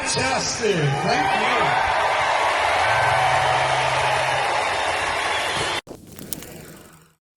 Fantastic. Thank you.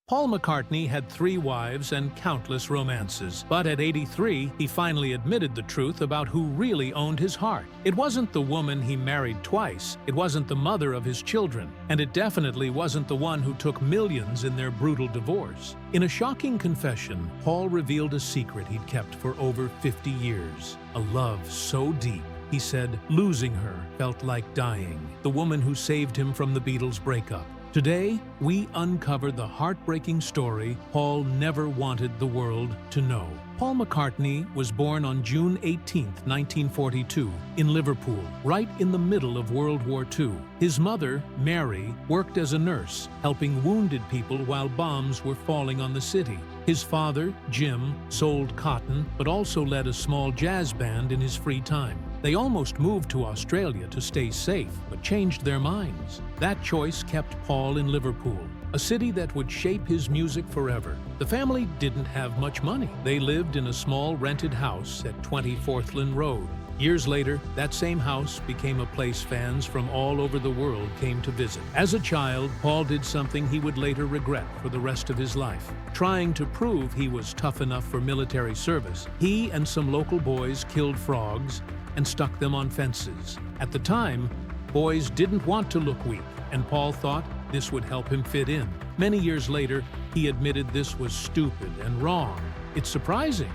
Paul McCartney had 3 wives and countless romances, but at 83, he finally admitted the truth about who really owned his heart. It wasn't the woman he married twice, it wasn't the mother of his children, and it definitely wasn't the one who took millions in their brutal divorce. In a shocking confession, Paul revealed a secret he'd kept for over 50 years. A love so deep, he said, losing her felt like dying. The woman who saved him from the Beatles' breakup. Today, we uncover the heartbreaking story Paul never wanted the world to know. Paul McCartney was born on June 18, 1942, in Liverpool, right in the middle of World War II. His mother, Mary, worked as a nurse, helping wounded people while bombs were falling on the city. His father, Jim, sold cotton, but also led a small jazz band in his free time. They almost moved to Australia to stay safe, but changed their minds. That choice kept Paul in Liverpool, a city that would shape his music forever. The family didn't have much money. They lived in a small rented house at 20 Forthland Road. Years later, that same house became a place fans from all over the world came to visit. As a child, Paul did something he would later regret for the rest of his life. Trying to prove he was tough enough for military service, he and some local boys killed frogs and stuck them on fences. At the time, boys didn't want to look weak, and Paul thought this would help him fit in. Many years later, he admitted this was stupid and wrong. It's surprising,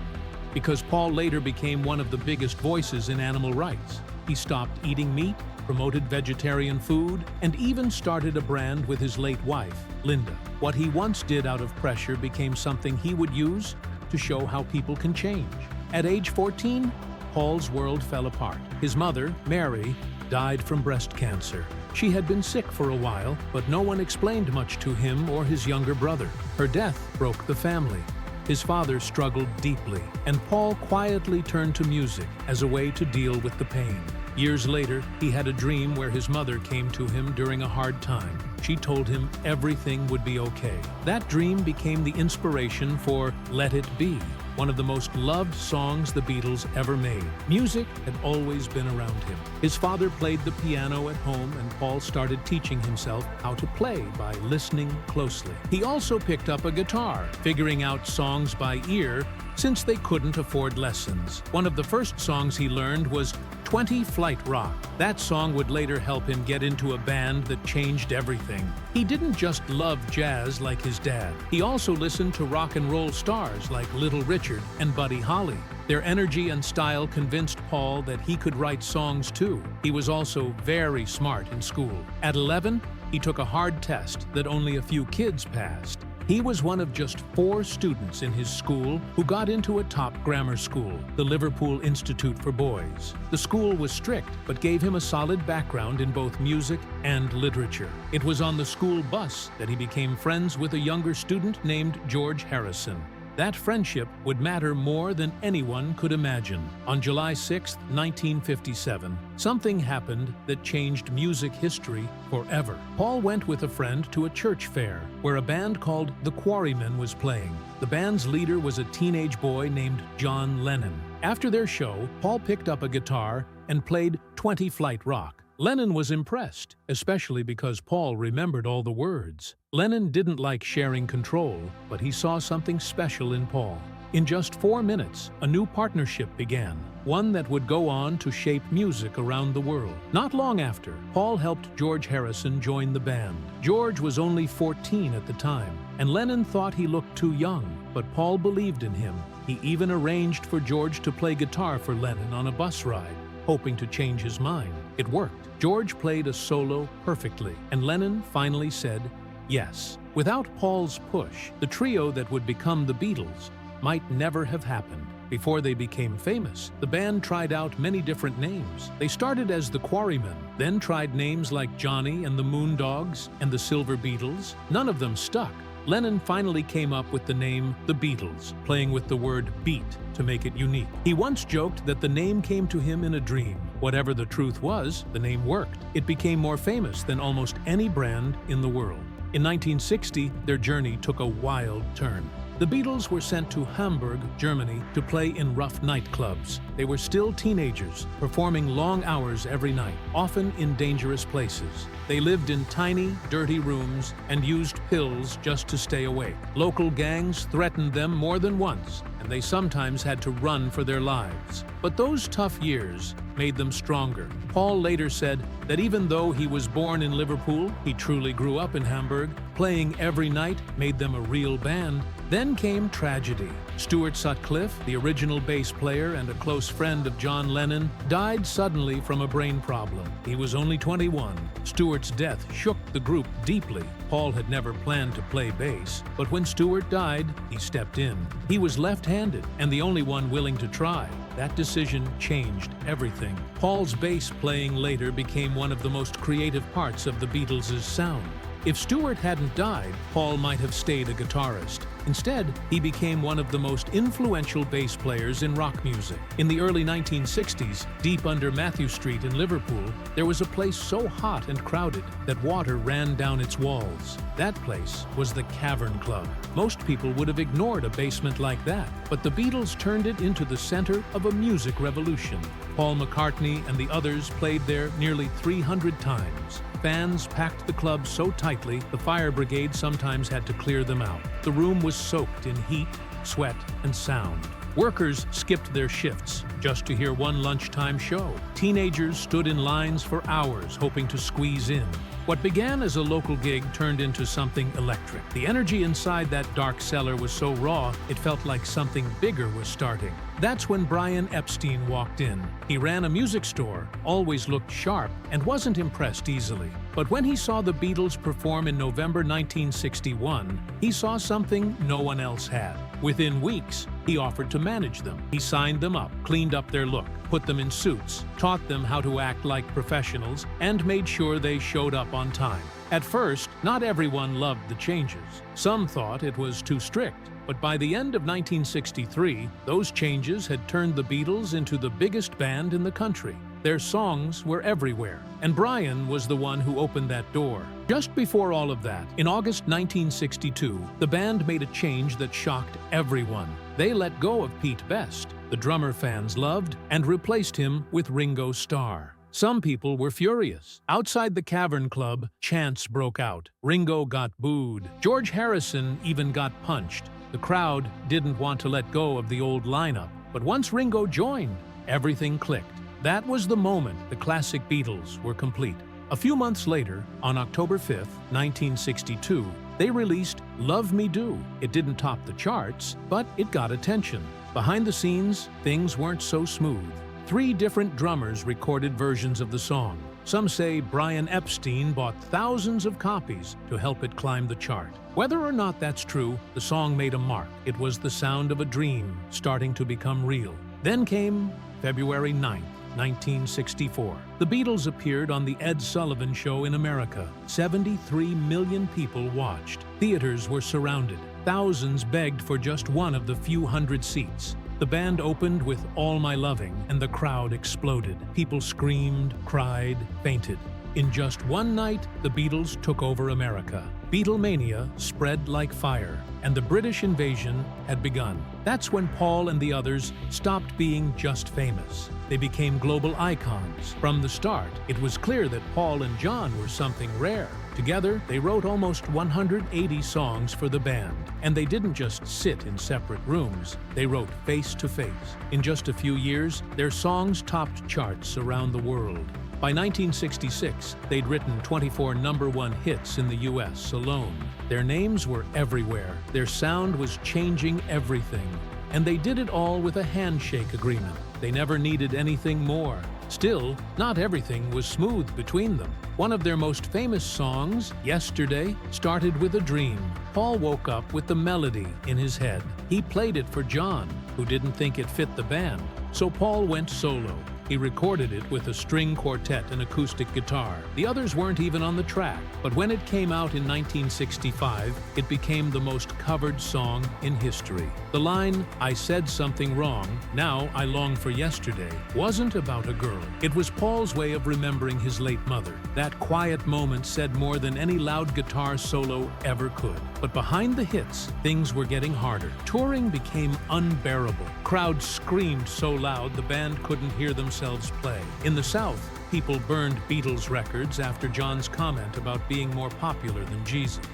because Paul later became one of the biggest voices in animal rights. He stopped eating meat, promoted vegetarian food, and even started a brand with his late wife, Linda. What he once did out of pressure became something he would use to show how people can change. At age 14, Paul's world fell apart. His mother, Mary, died from breast cancer. She had been sick for a while, but no one explained much to him or his younger brother. Her death broke the family. His father struggled deeply, and Paul quietly turned to music as a way to deal with the pain. Years later, he had a dream where his mother came to him during a hard time. She told him everything would be okay. That dream became the inspiration for Let It Be, one of the most loved songs the Beatles ever made. Music had always been around him. His father played the piano at home, and Paul started teaching himself how to play by listening closely. He also picked up a guitar, figuring out songs by ear since they couldn't afford lessons. One of the first songs he learned was 20 Flight Rock. That song would later help him get into a band that changed everything. He didn't just love jazz like his dad. He also listened to rock and roll stars like Little Richard and Buddy Holly. Their energy and style convinced Paul that he could write songs too. He was also very smart in school. At 11, he took a hard test that only a few kids passed. He was one of just 4 students in his school who got into a top grammar school, the Liverpool Institute for Boys. The school was strict, but gave him a solid background in both music and literature. It was on the school bus that he became friends with a younger student named George Harrison. That friendship would matter more than anyone could imagine. On July 6, 1957, something happened that changed music history forever. Paul went with a friend to a church fair where a band called the Quarrymen was playing. The band's leader was a teenage boy named John Lennon. After their show, Paul picked up a guitar and played 20 Flight Rock. Lennon was impressed, especially because Paul remembered all the words. Lennon didn't like sharing control, but he saw something special in Paul. In just 4 minutes, a new partnership began, one that would go on to shape music around the world. Not long after, Paul helped George Harrison join the band. George was only 14 at the time, and Lennon thought he looked too young, but Paul believed in him. He even arranged for George to play guitar for Lennon on a bus ride, hoping to change his mind. It worked. George played a solo perfectly, and Lennon finally said yes. Without Paul's push, the trio that would become the Beatles might never have happened. Before they became famous, the band tried out many different names. They started as the Quarrymen, then tried names like Johnny and the Moondogs and the Silver Beatles. None of them stuck. Lennon finally came up with the name The Beatles, playing with the word beat to make it unique. He once joked that the name came to him in a dream. Whatever the truth was, the name worked. It became more famous than almost any brand in the world. In 1960, their journey took a wild turn. The Beatles were sent to Hamburg, Germany, to play in rough nightclubs. They were still teenagers, performing long hours every night, often in dangerous places. They lived in tiny, dirty rooms and used pills just to stay awake. Local gangs threatened them more than once, and they sometimes had to run for their lives. But those tough years made them stronger. Paul later said that even though he was born in Liverpool, he truly grew up in Hamburg. Playing every night made them a real band. Then came tragedy. Stuart Sutcliffe, the original bass player and a close friend of John Lennon, died suddenly from a brain problem. He was only 21. Stuart's death shook the group deeply. Paul had never planned to play bass, but when Stuart died, he stepped in. He was left-handed and the only one willing to try. That decision changed everything. Paul's bass playing later became one of the most creative parts of the Beatles' sound. If Stuart hadn't died, Paul might have stayed a guitarist. Instead, he became one of the most influential bass players in rock music. In the early 1960s, deep under Matthew Street in Liverpool, there was a place so hot and crowded that water ran down its walls. That place was the Cavern Club. Most people would have ignored a basement like that, but the Beatles turned it into the center of a music revolution. Paul McCartney and the others played there nearly 300 times. Fans packed the club so tightly, the fire brigade sometimes had to clear them out. The room was soaked in heat, sweat, and sound. Workers skipped their shifts just to hear one lunchtime show. Teenagers stood in lines for hours hoping to squeeze in. What began as a local gig turned into something electric. The energy inside that dark cellar was so raw, it felt like something bigger was starting. That's when Brian Epstein walked in. He ran a music store, always looked sharp, and wasn't impressed easily. But when he saw the Beatles perform in November 1961, he saw something no one else had. Within weeks, he offered to manage them. He signed them up, cleaned up their look, put them in suits, taught them how to act like professionals, and made sure they showed up on time. At first, not everyone loved the changes. Some thought it was too strict. But by the end of 1963, those changes had turned the Beatles into the biggest band in the country. Their songs were everywhere, and Brian was the one who opened that door. Just before all of that, in August 1962, the band made a change that shocked everyone. They let go of Pete Best, the drummer fans loved, and replaced him with Ringo Starr. Some people were furious. Outside the Cavern Club, chants broke out. Ringo got booed. George Harrison even got punched. The crowd didn't want to let go of the old lineup, but once Ringo joined, everything clicked. That was the moment the classic Beatles were complete. A few months later, on October 5th, 1962, they released Love Me Do. It didn't top the charts, but it got attention. Behind the scenes, things weren't so smooth. 3 different drummers recorded versions of the song. Some say Brian Epstein bought thousands of copies to help it climb the chart. Whether or not that's true, the song made a mark. It was the sound of a dream starting to become real. Then came February 9th, 1964. The Beatles appeared on The Ed Sullivan Show in America. 73 million people watched. Theaters were surrounded. Thousands begged for just one of the few hundred seats. The band opened with All My Loving, and the crowd exploded. People screamed, cried, fainted. In just one night, the Beatles took over America. Beatlemania spread like fire, and the British invasion had begun. That's when Paul and the others stopped being just famous. They became global icons. From the start, it was clear that Paul and John were something rare. Together, they wrote almost 180 songs for the band. And they didn't just sit in separate rooms, they wrote face to face. In just a few years, their songs topped charts around the world. By 1966, they'd written 24 #1 hits in the US alone. Their names were everywhere. Their sound was changing everything. And they did it all with a handshake agreement. They never needed anything more. Still, not everything was smooth between them. One of their most famous songs, Yesterday, started with a dream. Paul woke up with the melody in his head. He played it for John, who didn't think it fit the band. So Paul went solo. He recorded it with a string quartet and acoustic guitar. The others weren't even on the track, but when it came out in 1965, it became the most covered song in history. The line, "I said something wrong, now I long for yesterday," wasn't about a girl. It was Paul's way of remembering his late mother. That quiet moment said more than any loud guitar solo ever could. But behind the hits, things were getting harder. Touring became unbearable. Crowds screamed so loud the band couldn't hear themselves play. In the South, people burned Beatles records after John's comment about being more popular than Jesus.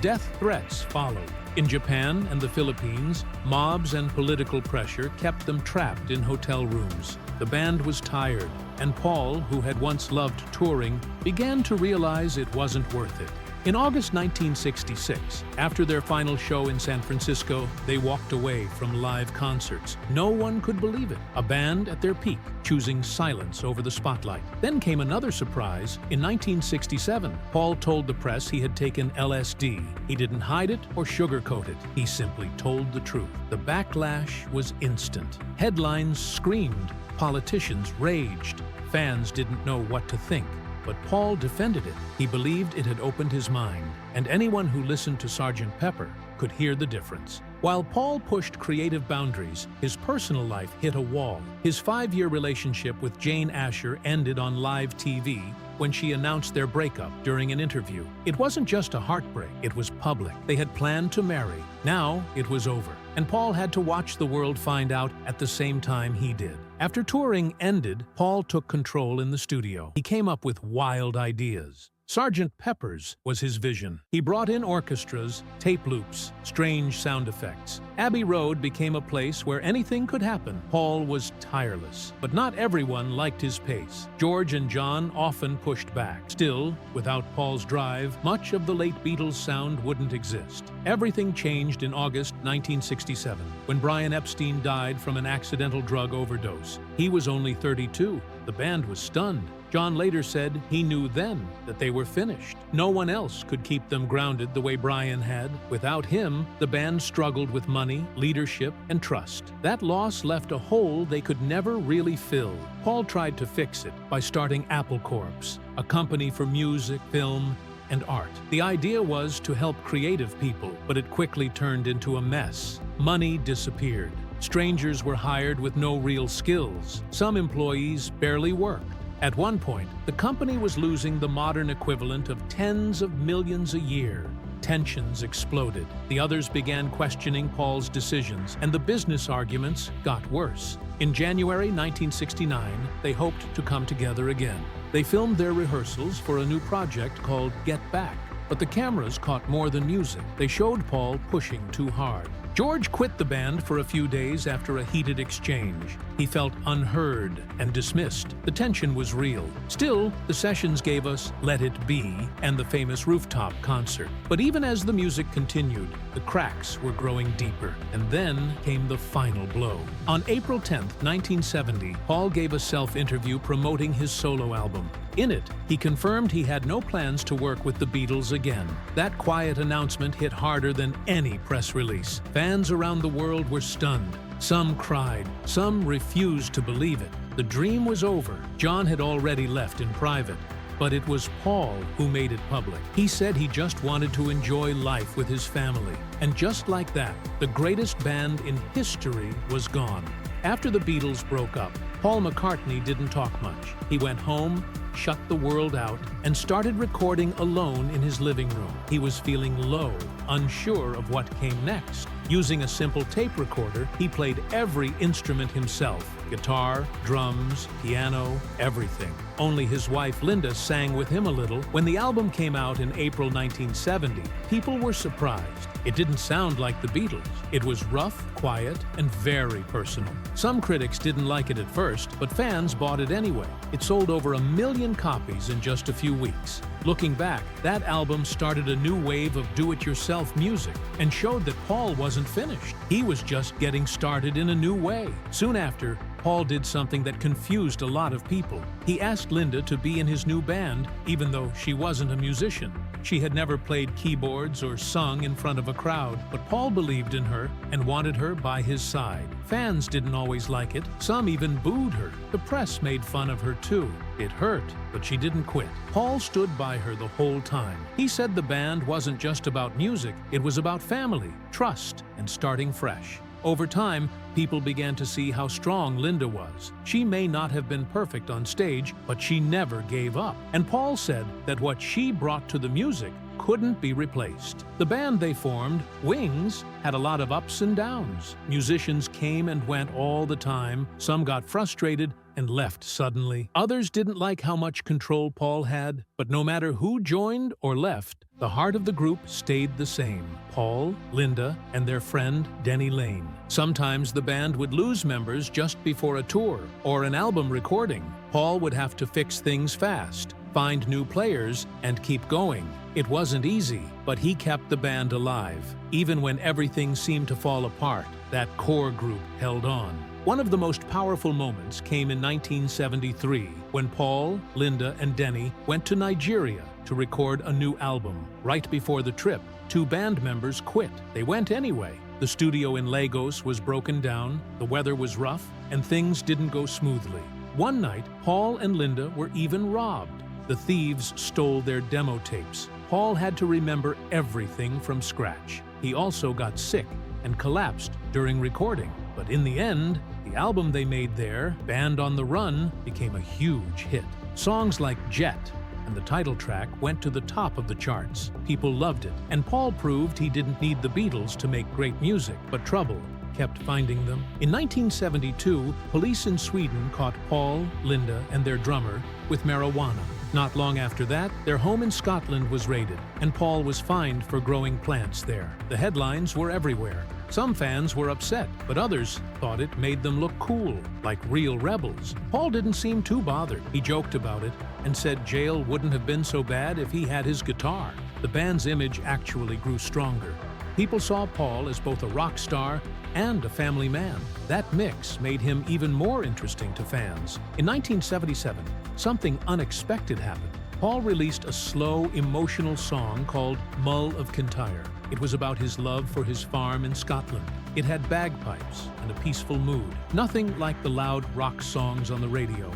Death threats followed. In Japan and the Philippines, mobs and political pressure kept them trapped in hotel rooms. The band was tired, and Paul, who had once loved touring, began to realize it wasn't worth it. In August 1966, after their final show in San Francisco, they walked away from live concerts. No one could believe it. A band at their peak, choosing silence over the spotlight. Then came another surprise. In 1967, Paul told the press he had taken LSD. He didn't hide it or sugarcoat it. He simply told the truth. The backlash was instant. Headlines screamed. Politicians raged. Fans didn't know what to think. But Paul defended it. He believed it had opened his mind, and anyone who listened to Sgt. Pepper could hear the difference. While Paul pushed creative boundaries, his personal life hit a wall. His 5-year relationship with Jane Asher ended on live TV when she announced their breakup during an interview. It wasn't just a heartbreak, it was public. They had planned to marry. Now it was over, and Paul had to watch the world find out at the same time he did. After touring ended, Paul took control in the studio. He came up with wild ideas. Sgt. Pepper's was his vision. He brought in orchestras, tape loops, strange sound effects. Abbey Road became a place where anything could happen. Paul was tireless, but not everyone liked his pace. George and John often pushed back. Still, without Paul's drive, much of the late Beatles sound wouldn't exist. Everything changed in August 1967, when Brian Epstein died from an accidental drug overdose. He was only 32. The band was stunned. John later said he knew then that they were finished. No one else could keep them grounded the way Brian had. Without him, the band struggled with money, leadership, and trust. That loss left a hole they could never really fill. Paul tried to fix it by starting Apple Corps, a company for music, film, and art. The idea was to help creative people, but it quickly turned into a mess. Money disappeared. Strangers were hired with no real skills. Some employees barely worked. At one point, the company was losing the modern equivalent of tens of millions a year. Tensions exploded. The others began questioning Paul's decisions, and the business arguments got worse. In January 1969, they hoped to come together again. They filmed their rehearsals for a new project called Get Back, but the cameras caught more than music. They showed Paul pushing too hard. George quit the band for a few days after a heated exchange. He felt unheard and dismissed. The tension was real. Still, the sessions gave us Let It Be and the famous rooftop concert. But even as the music continued, the cracks were growing deeper. And then came the final blow. On April 10, 1970, Paul gave a self-interview promoting his solo album. In it, he confirmed he had no plans to work with the Beatles again. That quiet announcement hit harder than any press release. Fans around the world were stunned. Some cried, some refused to believe it. The dream was over. John had already left in private. But it was Paul who made it public. He said he just wanted to enjoy life with his family. And just like that, the greatest band in history was gone. After the Beatles broke up, Paul McCartney didn't talk much. He went home, shut the world out, and started recording alone in his living room. He was feeling low, unsure of what came next. Using a simple tape recorder, he played every instrument himself: guitar, drums, piano, everything. Only his wife Linda sang with him a little. When the album came out in April 1970, people were surprised. It didn't sound like the Beatles. It was rough, quiet, and very personal. Some critics didn't like it at first, but fans bought it anyway. It sold over 1 million copies in just a few weeks. Looking back, that album started a new wave of do-it-yourself music and showed that Paul wasn't finished. He was just getting started in a new way. Soon after, Paul did something that confused a lot of people. He asked Linda to be in his new band, even though she wasn't a musician. She had never played keyboards or sung in front of a crowd, but Paul believed in her and wanted her by his side. Fans didn't always like it. Some even booed her. The press made fun of her too. It hurt, but she didn't quit. Paul stood by her the whole time. He said the band wasn't just about music, it was about family, trust, and starting fresh. Over time, people began to see how strong Linda was. She may not have been perfect on stage, but she never gave up. And Paul said that what she brought to the music couldn't be replaced. The band they formed, Wings, had a lot of ups and downs. Musicians came and went all the time. Some got frustrated and left suddenly. Others didn't like how much control Paul had, but no matter who joined or left, the heart of the group stayed the same: Paul, Linda, and their friend Denny Lane. Sometimes the band would lose members just before a tour or an album recording. Paul would have to fix things fast, find new players, and keep going. It wasn't easy, but he kept the band alive. Even when everything seemed to fall apart, that core group held on. One of the most powerful moments came in 1973 when Paul, Linda, and Denny went to Nigeria to record a new album. Right before the trip, 2 band members quit. They went anyway. The studio in Lagos was broken down, the weather was rough, and things didn't go smoothly. One night, Paul and Linda were even robbed. The thieves stole their demo tapes. Paul had to remember everything from scratch. He also got sick and collapsed during recording. But in the end, the album they made there, Band on the Run, became a huge hit. Songs like Jet and the title track went to the top of the charts. People loved it, and Paul proved he didn't need the Beatles to make great music, but trouble kept finding them. In 1972, police in Sweden caught Paul, Linda, and their drummer with marijuana. Not long after that, their home in Scotland was raided, and Paul was fined for growing plants there. The headlines were everywhere. Some fans were upset, but others thought it made them look cool, like real rebels. Paul didn't seem too bothered. He joked about it and said jail wouldn't have been so bad if he had his guitar. The band's image actually grew stronger. People saw Paul as both a rock star and a family man. That mix made him even more interesting to fans. In 1977, something unexpected happened. Paul released a slow, emotional song called Mull of Kintyre. It was about his love for his farm in Scotland. It had bagpipes and a peaceful mood. Nothing like the loud rock songs on the radio.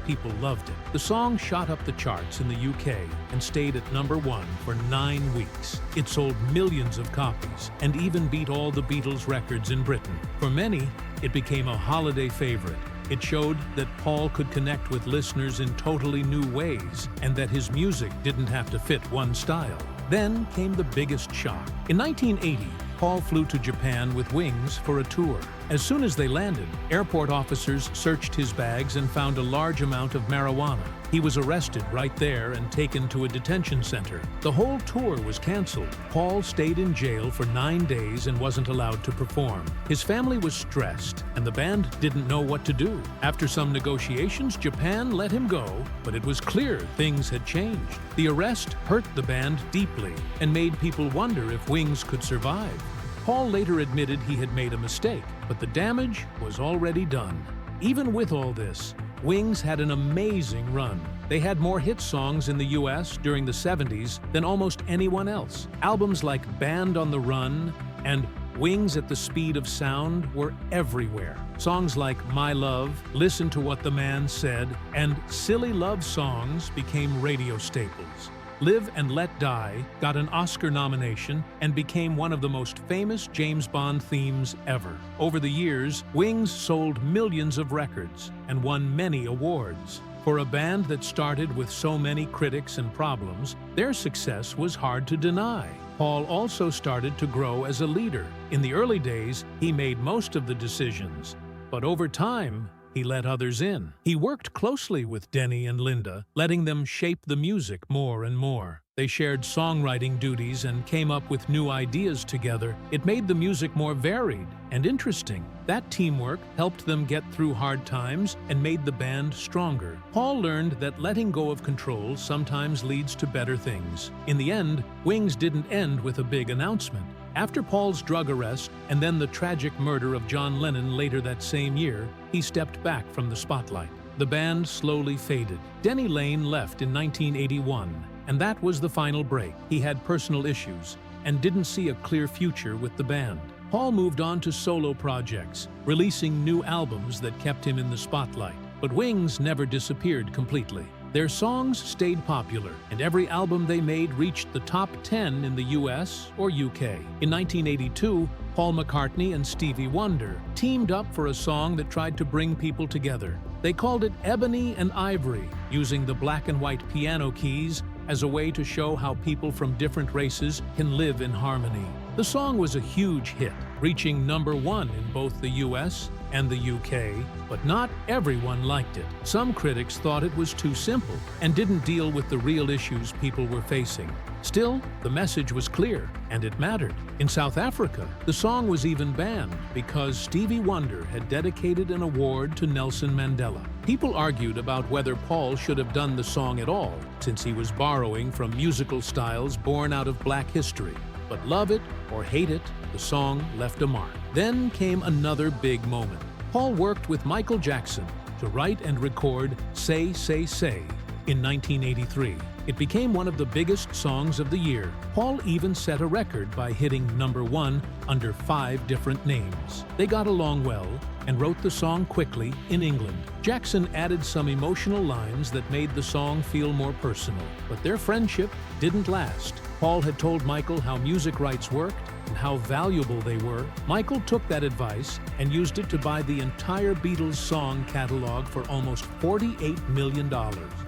People loved it. The song shot up the charts in the UK and stayed at #1 for 9 weeks. It sold millions of copies and even beat all the Beatles records in Britain. For many, it became a holiday favorite. It showed that Paul could connect with listeners in totally new ways and that his music didn't have to fit one style. Then came the biggest shock. In 1980, Paul flew to Japan with Wings for a tour. As soon as they landed, airport officers searched his bags and found a large amount of marijuana. He was arrested right there and taken to a detention center. The whole tour was canceled. Paul stayed in jail for 9 days and wasn't allowed to perform. His family was stressed, and the band didn't know what to do. After some negotiations, Japan let him go, but it was clear things had changed. The arrest hurt the band deeply and made people wonder if Wings could survive. Paul later admitted he had made a mistake, but the damage was already done. Even with all this, Wings had an amazing run. They had more hit songs in the US during the 70s than almost anyone else. Albums like Band on the Run and Wings at the Speed of Sound were everywhere. Songs like My Love, Listen to What the Man Said, and Silly Love Songs became radio staples. Live and Let Die got an Oscar nomination and became one of the most famous James Bond themes ever. Over the years, Wings sold millions of records and won many awards. For a band that started with so many critics and problems, their success was hard to deny. Paul also started to grow as a leader. In the early days, he made most of the decisions, but over time, he let others in. He worked closely with Denny and Linda, letting them shape the music more and more. They shared songwriting duties and came up with new ideas together. It made the music more varied and interesting. That teamwork helped them get through hard times and made the band stronger. Paul learned that letting go of control sometimes leads to better things. In the end, Wings didn't end with a big announcement. After Paul's drug arrest and then the tragic murder of John Lennon later that same year, he stepped back from the spotlight. The band slowly faded. Denny Lane left in 1981, and that was the final break. He had personal issues and didn't see a clear future with the band. Paul moved on to solo projects, releasing new albums that kept him in the spotlight. But Wings never disappeared completely. Their songs stayed popular, and every album they made reached the top 10 in the US or UK. In 1982, Paul McCartney and Stevie Wonder teamed up for a song that tried to bring people together. They called it Ebony and Ivory, using the black and white piano keys as a way to show how people from different races can live in harmony. The song was a huge hit, reaching #1 in both the US and the UK, but not everyone liked it. Some critics thought it was too simple and didn't deal with the real issues people were facing. Still, the message was clear, and it mattered. In South Africa, the song was even banned because Stevie Wonder had dedicated an award to Nelson Mandela. People argued about whether Paul should have done the song at all, since he was borrowing from musical styles born out of Black history. But love it or hate it, the song left a mark. Then came another big moment. Paul worked with Michael Jackson to write and record Say, Say, Say in 1983. It became one of the biggest songs of the year. Paul even set a record by hitting #1 under 5 different names. They got along well and wrote the song quickly in England. Jackson added some emotional lines that made the song feel more personal, but their friendship didn't last. Paul had told Michael how music rights worked and how valuable they were. Michael took that advice and used it to buy the entire Beatles song catalog for almost $48 million.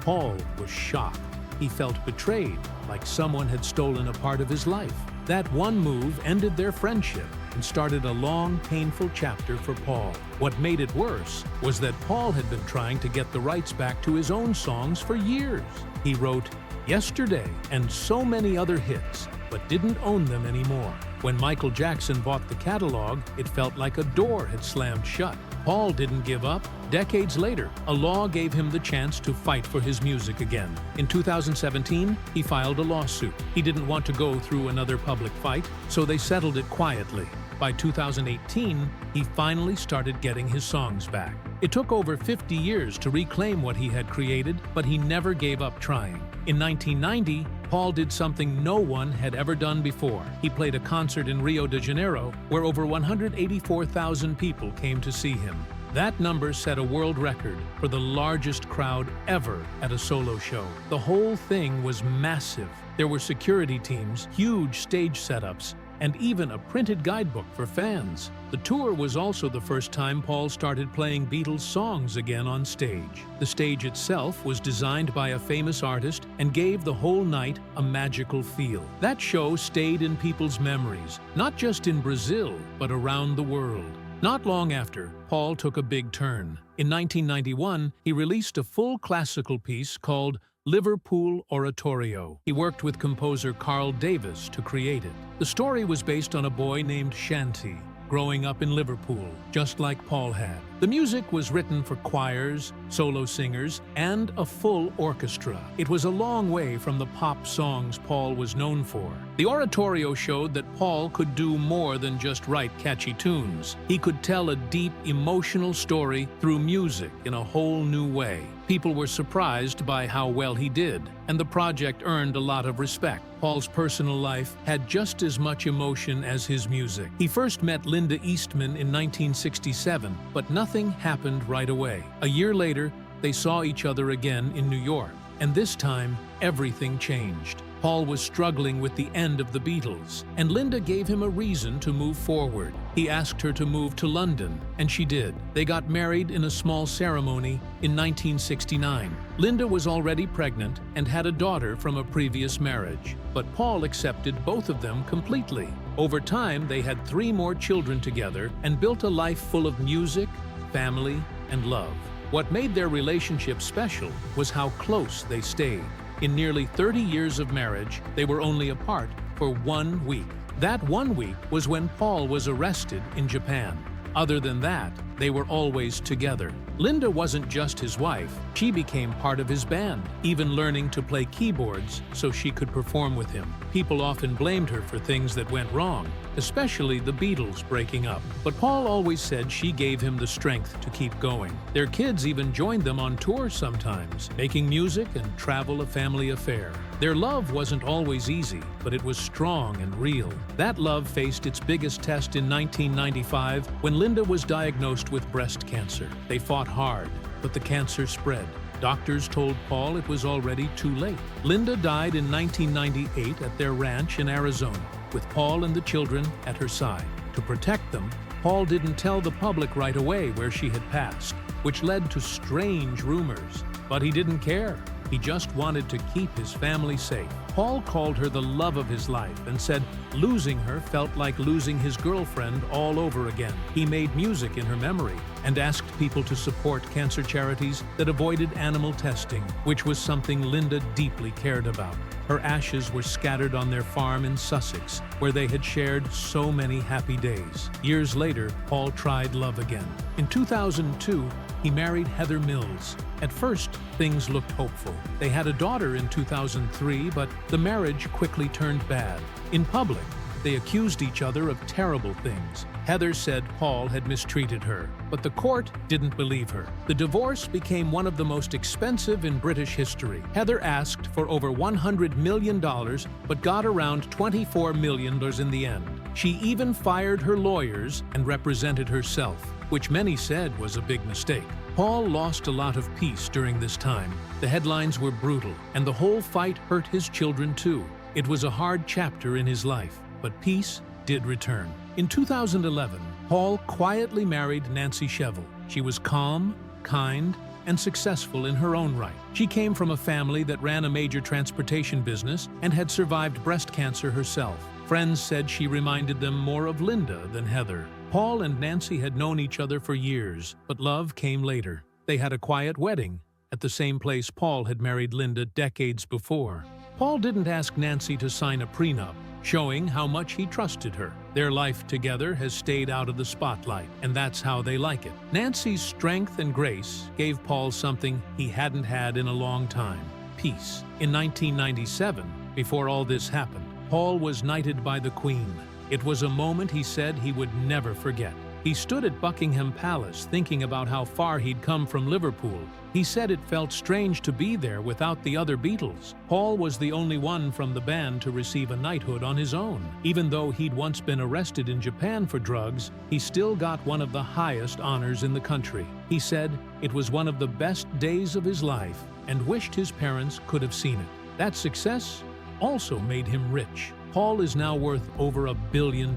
Paul was shocked. He felt betrayed, like someone had stolen a part of his life. That one move ended their friendship and started a long, painful chapter for Paul. What made it worse was that Paul had been trying to get the rights back to his own songs for years. He wrote Yesterday and so many other hits, but didn't own them anymore. When Michael Jackson bought the catalog, it felt like a door had slammed shut. Paul didn't give up. Decades later, a law gave him the chance to fight for his music again. In 2017, he filed a lawsuit. He didn't want to go through another public fight, so they settled it quietly. By 2018, he finally started getting his songs back. It took over 50 years to reclaim what he had created, but he never gave up trying. In 1990, Paul did something no one had ever done before. He played a concert in Rio de Janeiro where over 184,000 people came to see him. That number set a world record for the largest crowd ever at a solo show. The whole thing was massive. There were security teams, huge stage setups, and even a printed guidebook for fans. The tour was also the first time Paul started playing Beatles songs again on stage. The stage itself was designed by a famous artist and gave the whole night a magical feel. That show stayed in people's memories, not just in Brazil, but around the world. Not long after, Paul took a big turn. In 1991, he released a full classical piece called Liverpool Oratorio. He worked with composer Carl Davis to create it. The story was based on a boy named Shanti, growing up in Liverpool, just like Paul had. The music was written for choirs, solo singers, and a full orchestra. It was a long way from the pop songs Paul was known for. The oratorio showed that Paul could do more than just write catchy tunes. He could tell a deep, emotional story through music in a whole new way. People were surprised by how well he did, and the project earned a lot of respect. Paul's personal life had just as much emotion as his music. He first met Linda Eastman in 1967, but nothing happened right away. A year later, they saw each other again in New York, and this time, everything changed. Paul was struggling with the end of the Beatles, and Linda gave him a reason to move forward. He asked her to move to London, and she did. They got married in a small ceremony in 1969. Linda was already pregnant and had a daughter from a previous marriage, but Paul accepted both of them completely. Over time, they had 3 more children together and built a life full of music, family, and love. What made their relationship special was how close they stayed. In nearly 30 years of marriage, they were only apart for 1 week. That 1 week was when Paul was arrested in Japan. Other than that, They were always together. Linda wasn't just his wife, she became part of his band, even learning to play keyboards so she could perform with him. People often blamed her for things that went wrong, especially the Beatles breaking up. But Paul always said she gave him the strength to keep going. Their kids even joined them on tour sometimes, making music and travel a family affair. Their love wasn't always easy, but it was strong and real. That love faced its biggest test in 1995 when Linda was diagnosed with breast cancer. They fought hard, but the cancer spread. Doctors told Paul it was already too late. Linda died in 1998 at their ranch in Arizona, with Paul and the children at her side. To protect them, Paul didn't tell the public right away where she had passed, which led to strange rumors. But he didn't care. He just wanted to keep his family safe. Paul called her the love of his life and said losing her felt like losing his girlfriend all over again. He made music in her memory and asked people to support cancer charities that avoided animal testing, which was something Linda deeply cared about. Her ashes were scattered on their farm in Sussex, where they had shared so many happy days. Years later, Paul tried love again. In 2002, he married Heather Mills. At first, things looked hopeful. They had a daughter in 2003, but the marriage quickly turned bad. In public, they accused each other of terrible things. Heather said Paul had mistreated her, but the court didn't believe her. The divorce became one of the most expensive in British history. Heather asked for over $100 million, but got around $24 million in the end. She even fired her lawyers and represented herself, which many said was a big mistake. Paul lost a lot of peace during this time. The headlines were brutal, and the whole fight hurt his children too. It was a hard chapter in his life, but peace did return. In 2011, Paul quietly married Nancy Shevell. She was calm, kind, and successful in her own right. She came from a family that ran a major transportation business and had survived breast cancer herself. Friends said she reminded them more of Linda than Heather. Paul and Nancy had known each other for years, but love came later. They had a quiet wedding at the same place Paul had married Linda decades before. Paul didn't ask Nancy to sign a prenup, showing how much he trusted her. Their life together has stayed out of the spotlight, and that's how they like it. Nancy's strength and grace gave Paul something he hadn't had in a long time: peace. In 1997, before all this happened, Paul was knighted by the Queen. It was a moment he said he would never forget. He stood at Buckingham Palace thinking about how far he'd come from Liverpool. He said it felt strange to be there without the other Beatles. Paul was the only one from the band to receive a knighthood on his own. Even though he'd once been arrested in Japan for drugs, he still got one of the highest honors in the country. He said it was one of the best days of his life and wished his parents could have seen it. That success also made him rich. Paul is now worth over $1 billion.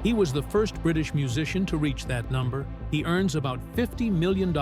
He was the first British musician to reach that number. He earns about $50 million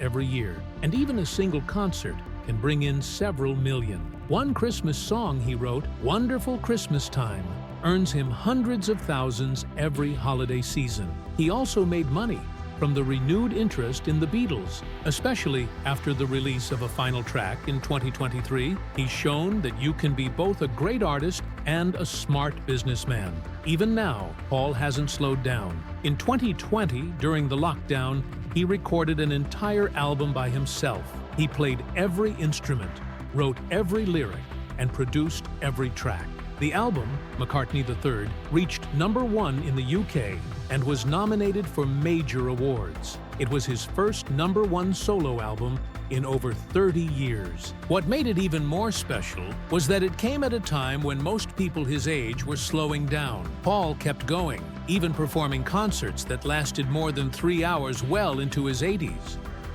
every year, and even a single concert can bring in several million. One Christmas song he wrote, "Wonderful Christmas Time," earns him hundreds of thousands every holiday season. He also made money from the renewed interest in the Beatles, especially after the release of a final track in 2023. He's shown that you can be both a great artist and a smart businessman. Even now, Paul hasn't slowed down. In 2020, during the lockdown, he recorded an entire album by himself. He played every instrument, wrote every lyric, and produced every track. The album, McCartney III, reached #1 in the UK and was nominated for major awards. It was his first #1 solo album in over 30 years. What made it even more special was that it came at a time when most people his age were slowing down. Paul kept going, even performing concerts that lasted more than 3 hours well into his 80s.